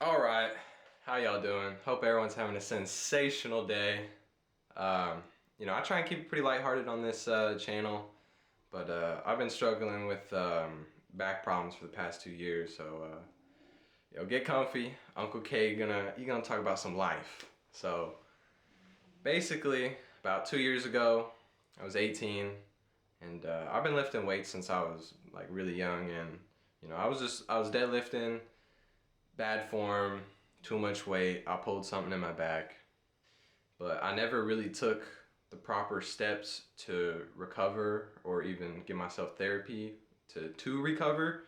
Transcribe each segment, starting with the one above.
All right, how y'all doing? Hope everyone's having a sensational day. I try and keep it pretty lighthearted on this channel, but I've been struggling with back problems for the past 2 years. So, get comfy. Uncle K gonna talk about some life. So, basically, about 2 years ago, I was 18, and I've been lifting weights since I was like really young, and I was deadlifting, bad form, too much weight. I pulled something in my back, but I never really took the proper steps to recover or even give myself therapy to recover.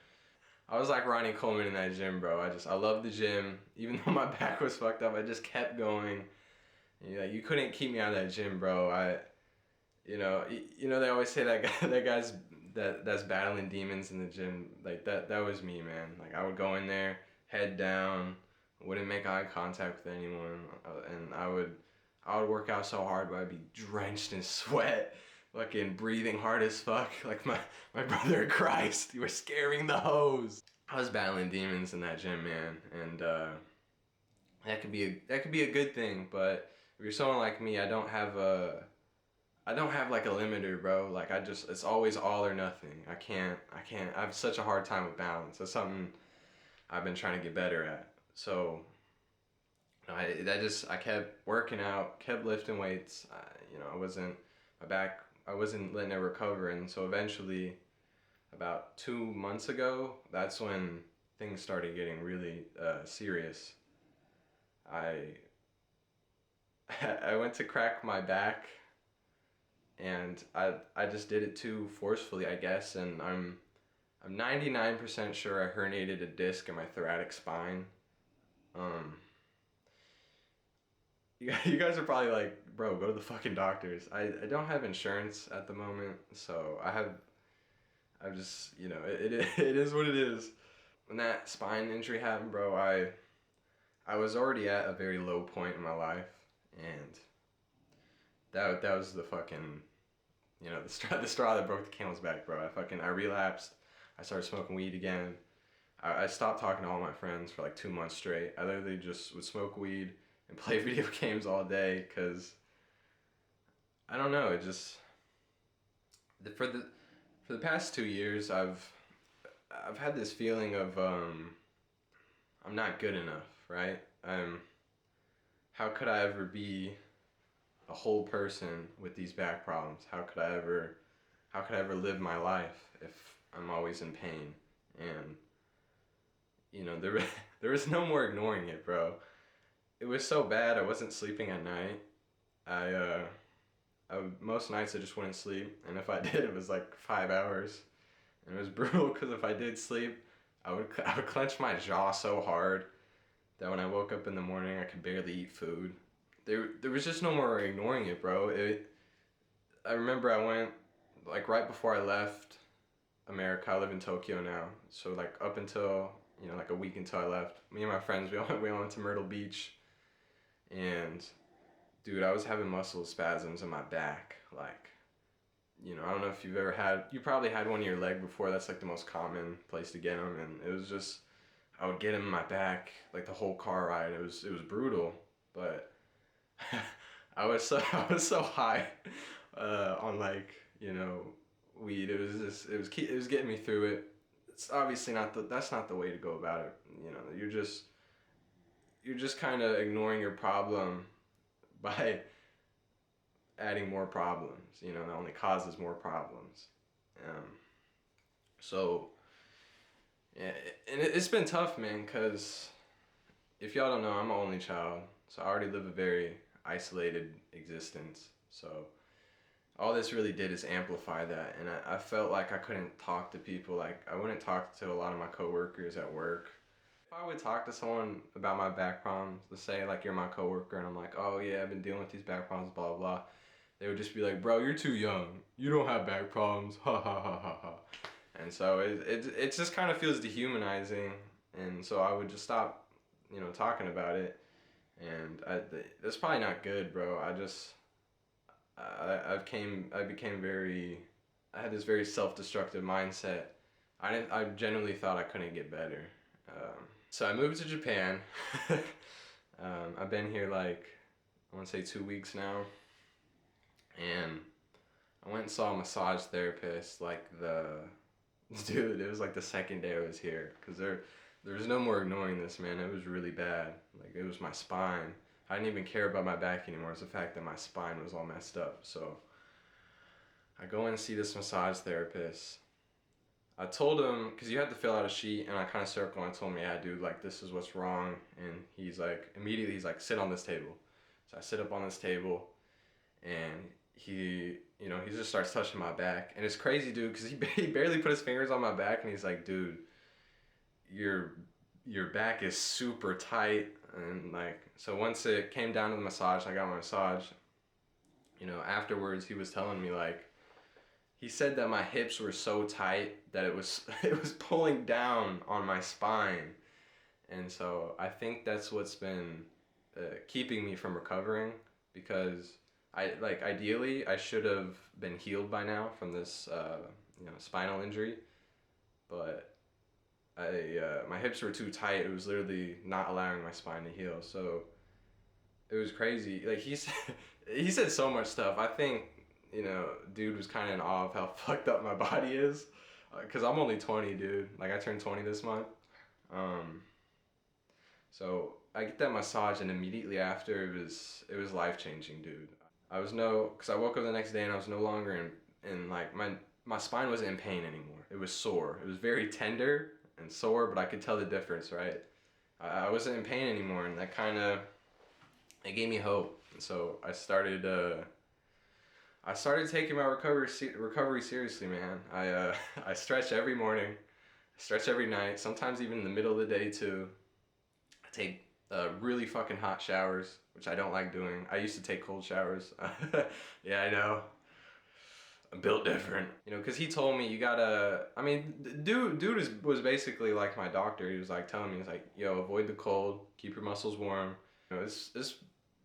I was like Ronnie Coleman in that gym, bro. I love the gym. Even though my back was fucked up, I just kept going. Yeah, you couldn't keep me out of that gym, bro. They always say that guy, that's battling demons in the gym. Like that was me, man. Like I would go in there, head down, wouldn't make eye contact with anyone, and I would work out so hard, but I'd be drenched in sweat, fucking breathing hard as fuck, like my brother in Christ. You were scaring the hose. I was battling demons in that gym, man, and that could be a good thing. But if you're someone like me, I don't have like a limiter, bro. Like it's always all or nothing. I have such a hard time with balance. That's something I've been trying to get better at. So I kept working out, kept lifting weights. I wasn't letting it recover, and so eventually, about 2 months ago, that's when things started getting really serious. I I went to crack my back, and I just did it too forcefully, I guess, and I'm 99% sure I herniated a disc in my thoracic spine. Um, you guys are probably like, bro, go to the fucking doctors. I don't have insurance at the moment, so I'm just, it is what it is. When that spine injury happened, bro, I was already at a very low point in my life, and that was the fucking, the straw that broke the camel's back, bro. I relapsed. I started smoking weed again. I stopped talking to all my friends for like 2 months straight. I literally just would smoke weed and play video games all day because I don't know. It just for the past 2 years, I've had this feeling of I'm not good enough, right? How could I ever be a whole person with these back problems? How could I ever live my life if I'm always in pain? And there there was no more ignoring it, bro. It was so bad. I wasn't sleeping at night. I most nights I just wouldn't sleep, and if I did, it was like 5 hours, and it was brutal because if I did sleep, I would clench my jaw so hard that when I woke up in the morning, I could barely eat food. There was just no more ignoring it, bro. I remember I went like right before I left America. I live in Tokyo now, so like up until like a week until I left, me and my friends we all went to Myrtle Beach, and dude, I was having muscle spasms in my back. Like, I don't know if you probably had one in your leg before. That's like the most common place to get them, and it was just I would get them in my back like the whole car ride. It was brutal, but I was so high on like weed. It was getting me through it. It's obviously that's not the way to go about it. You're just kind of ignoring your problem by adding more problems. That only causes more problems. Um, so yeah, and it's been tough, man. Cause if y'all don't know, I'm an only child, so I already live a very isolated existence. So all this really did is amplify that, and I felt like I couldn't talk to people. Like I wouldn't talk to a lot of my coworkers at work. If I would talk to someone about my back problems, let's say like you're my coworker, and I'm like, oh yeah, I've been dealing with these back problems, blah blah blah. They would just be like, bro, you're too young. You don't have back problems. Ha ha ha ha ha. And so it just kind of feels dehumanizing, and so I would just stop, talking about it. And that's probably not good, bro. I became very, I had this very self-destructive mindset. I genuinely thought I couldn't get better. So I moved to Japan. I've been here like, I want to say 2 weeks now. And I went and saw a massage therapist like dude, it was like the second day I was here. Because there was no more ignoring this, man. It was really bad. Like, it was my spine. I didn't even care about my back anymore. It's the fact that my spine was all messed up. So I go in and see this massage therapist. I told him, because you had to fill out a sheet, and I kind of circled and I told him, yeah, dude, like, this is what's wrong. And immediately he's like, sit on this table. So I sit up on this table, and he just starts touching my back. And it's crazy, dude, because he barely put his fingers on my back, and he's like, dude, your back is super tight. And like, so once it came down to the massage, I got my massage. Afterwards, he was telling me, like, he said that my hips were so tight that it was it was pulling down on my spine. And so I think that's what's been keeping me from recovering, because ideally I should have been healed by now from this spinal injury, but my hips were too tight. It was literally not allowing my spine to heal. So it was crazy. Like, he said so much stuff. I think, dude was kind of in awe of how fucked up my body is. Because I'm only 20, dude. Like, I turned 20 this month. So I get that massage, and immediately after, it was life changing, dude. Because I woke up the next day and I was no longer in like, my spine wasn't in pain anymore. It was sore. It was very tender and sore, but I could tell the difference, right? I wasn't in pain anymore, and that kind of, it gave me hope. And so I started taking my recovery seriously, man. I stretch every morning, I stretch every night, sometimes even in the middle of the day too. I take really fucking hot showers, which I don't like doing. I used to take cold showers. Yeah, I know. I'm built different, because he told me you gotta. I mean, dude was basically like my doctor. He was like telling me, he's like, yo, avoid the cold, keep your muscles warm. It's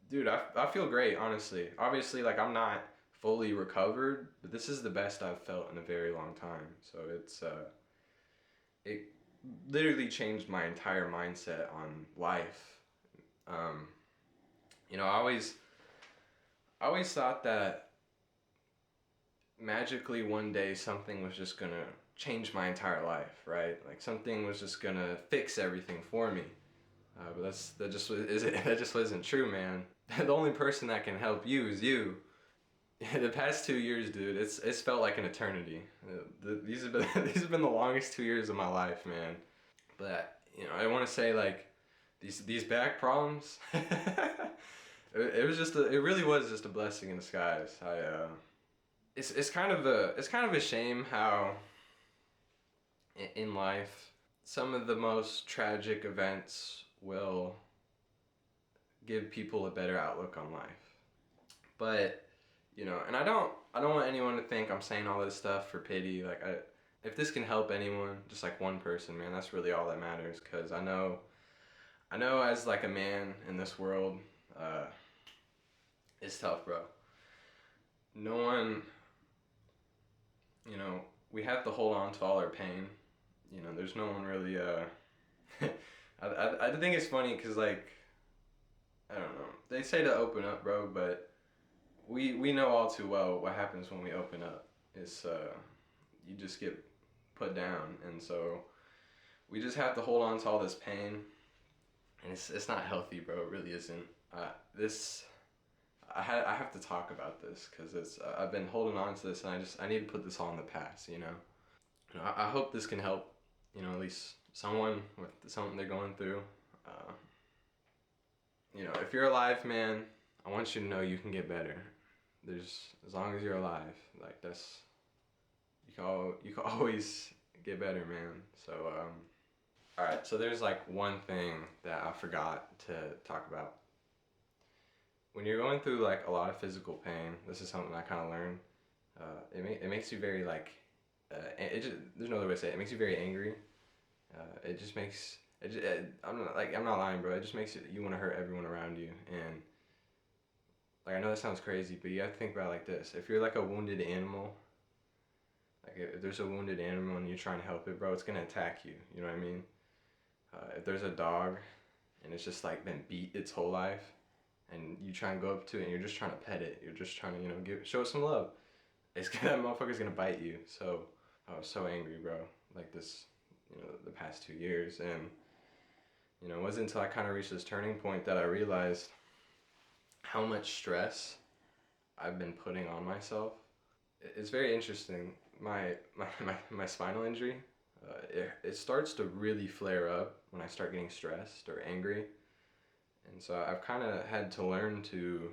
dude, I feel great, honestly. Obviously, like, I'm not fully recovered, but this is the best I've felt in a very long time. So it literally changed my entire mindset on life. Um, I always thought that magically one day something was just gonna change my entire life, right? Like, something was just gonna fix everything for me. But that just wasn't true, man. The only person that can help you is you. The past 2 years, dude, it's felt like an eternity. These have been these have been the longest 2 years of my life, man. But I want to say, like, these back problems. It really was just a blessing in disguise. It's kind of a shame how in life some of the most tragic events will give people a better outlook on life. But and I don't want anyone to think I'm saying all this stuff for pity. Like, if this can help anyone, just like one person, man, that's really all that matters. Cause I know as like a man in this world, it's tough, bro. No one, we have to hold on to all our pain. There's no one really. I think it's funny because, like, I don't know. They say to open up, bro, but we know all too well what happens when we open up. It's you just get put down, and so we just have to hold on to all this pain, and it's not healthy, bro. It really isn't. I have to talk about this because I've been holding on to this, and I need to put this all in the past. I hope this can help. At least someone with something they're going through. If you're alive, man, I want you to know you can get better. As long as you're alive, like, you can always get better, man. So all right. So there's like one thing that I forgot to talk about. When you're going through like a lot of physical pain, this is something I kind of learned. It makes you very like, there's no other way to say it. It makes you very angry. It just makes I'm not lying, bro. It just makes you want to hurt everyone around you. And like, I know that sounds crazy, but you have to think about it like this. If you're like a wounded animal, like if there's a wounded animal and you're trying to help it, bro, it's gonna attack you. You know what I mean? If there's a dog and it's just like been beat its whole life, and you try and go up to it and you're just trying to pet it, you're just trying to, you know, show it some love, that motherfucker's gonna bite you. So I was so angry, bro, like this, you know, the past 2 years. And you know, it wasn't until I kind of reached this turning point that I realized how much stress I've been putting on myself. It's very interesting. My spinal injury, it starts to really flare up when I start getting stressed or angry. And so I've kind of had to learn to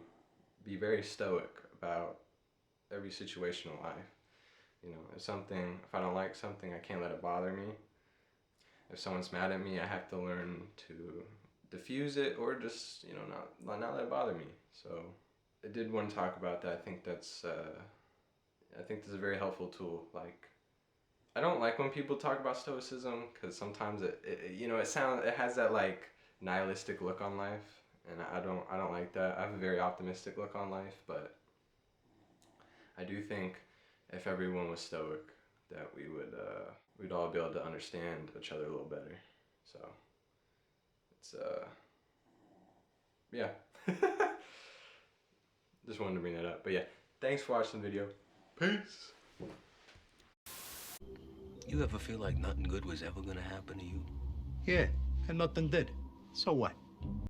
be very stoic about every situation in life. You know, if I don't like something, I can't let it bother me. If someone's mad at me, I have to learn to diffuse it, or just, you know, not let it bother me. So I did want to talk about that. I think this is a very helpful tool. Like, I don't like when people talk about stoicism, because sometimes it has that like nihilistic look on life, and I don't like that. I have a very optimistic look on life, but I do think if everyone was stoic, that we'd all be able to understand each other a little better. So it's yeah. Just wanted to bring that up. But yeah, thanks for watching the video. Peace. You ever feel like nothing good was ever gonna happen to you? Yeah, and nothing did. So what?